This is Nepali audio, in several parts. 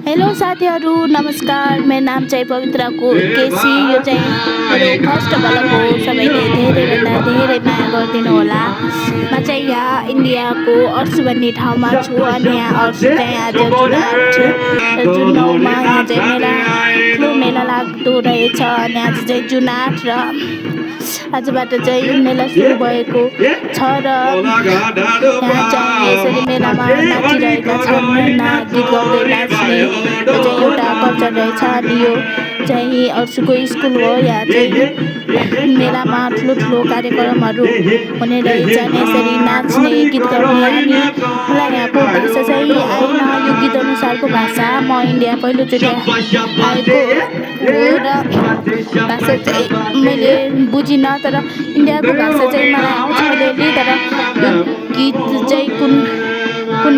हेलो साथीहरू नमस्कार। मेरो नाम चाहिँ पवित्र केसी। यो चाहिँ मेरो फर्स्ट भ्लग हो। सबैले धेरैभन्दा धेरै माया गरिदिनु होला। म चाहिँ यहाँ इन्डियाको अर्सु भन्ने ठाउँमा छु अनि यहाँ अर्सु चाहिँ आज जुन 9मा यहाँ चाहिँ ठुलो मेला लाग्दो रहेछ अनि आज चाहिँ जुन 8 र आजबाट चाहिँ मेला सुरु भएको छ र यहाँ चाहिँ यसरी मेलामा नाचिरहेका छन्। गीत गाउँदै नाच्ने यो चाहिँ एउटा कल्चर रहेछ अनि यो चाहिँ अर्सुको स्कुल हो। यहाँ चाहिँ मेलामा ठुलो कार्यक्रमहरू हुने रहेछ अनि यसरी नाच्ने गीत गाउने अनि मलाई यहाँको भाषा चाहिँ आएन। यो गीत अनुसारको भाषा म इन्डिया पहिलोचोटि आएको हो र भाषा चाहिँ मैले बुझिनँ तर इन्डियाको भाषा चाहिँ मलाई आउँछ अलिअलि तर यो गीत चाहिँ कुन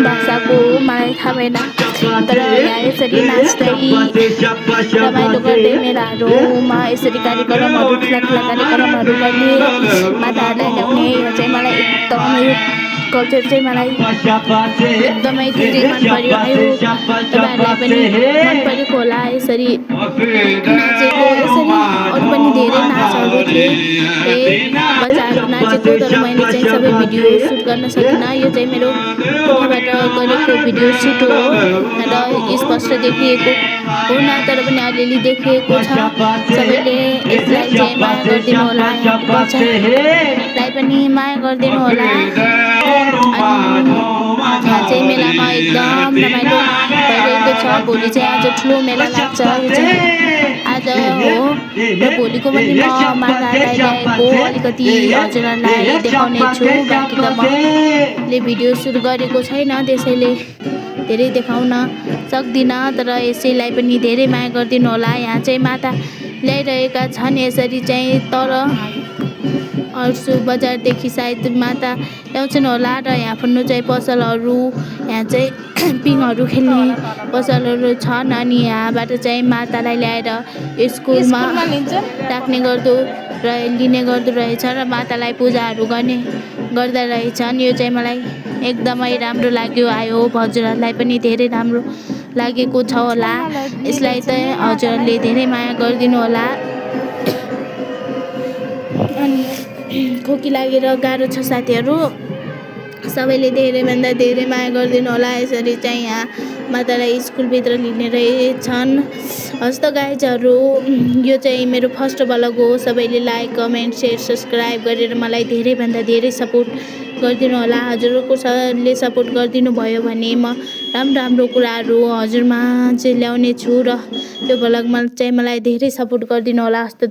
भाषाको हो मलाई थाहा भएन। तर यहाँ यसरी नाच्दै रमाइलो गर्दै मेलाहरूमा यसरी कार्यक्रमहरू ठुला कार्यक्रमहरू गर्ने माताहरूलाई ल्याउने यो चाहिँ मलाई एकदमै कल्चर चाहिँ मलाई एकदमै धेरै मन पर्यो। तपाईँहरूलाई पनि मन परेको होला यसरी नाचेको। यसरी अरू पनि धेरै नाचहरू थिए बच्चाहरू नाचेको तर मैले चाहिँ सबै भिडियो सुट गर्न सकिनँ। यो चाहिँ मेरो कोठाबाट गरेको भिडियो सुट हो र स्पष्ट देखिएको हुन तर पनि अलिअलि देखिएको छ। सबैले यसलाई चाहिँ माया गरिदिनु होला। कल्चरलाई पनि माया गरिदिनु होला। यहाँ चाहिँ मेलामा एकदम रमाइलो भइरहेको छ। भोलि चाहिँ आज ठुलो मेला लाग्छ। यो चाहिँ आज हो र भोलिको पनि म मातालाई ल्याएको अलिकति हजुरहरूलाई देखाउने छु। बाँकी त मैले भिडियो सुरु गरेको छैन त्यसैले धेरै देखाउन सक्दिनँ तर यसैलाई पनि धेरै माया गरिदिनु होला। यहाँ चाहिँ माता ल्याइरहेका छन् यसरी चाहिँ तर अर्सु बजारदेखि सायद माता ल्याउँछन् होला र यहाँ फुन्नु चाहिँ पसलहरू यहाँ चाहिँ पिङहरू खेल्ने पसलहरू छन् अनि यहाँबाट चाहिँ मातालाई ल्याएर स्कुलमा राख्ने गर्दो र लिने गर्दो रहेछ र मातालाई पूजाहरू गर्ने गर्दा रहेछन्। यो चाहिँ मलाई एकदमै राम्रो लाग्यो। आयो हजुरहरूलाई पनि धेरै राम्रो लागेको छ होला। यसलाई चाहिँ हजुरहरूले धेरै माया गरिदिनु होला। अनि खोकी लागेर गाह्रो छ साथीहरू सबैले धेरैभन्दा धेरै माया गरिदिनु होला। यसरी चाहिँ यहाँ मातालाई स्कुलभित्र लिने रहेछन्। हस्त गाइजहरू यो चाहिँ मेरो फर्स्ट भ्लग हो। सबैले लाइक कमेन्ट सेयर सब्सक्राइब गरेर मलाई धेरैभन्दा धेरै सपोर्ट गरिदिनु होला। हजुरले सपोर्ट गरिदिनु भयो भने म राम्रो कुराहरू हजुरमा चाहिँ ल्याउने छु र त्यो भ्लगमा चाहिँ मलाई धेरै सपोर्ट गरिदिनु होला। हस्त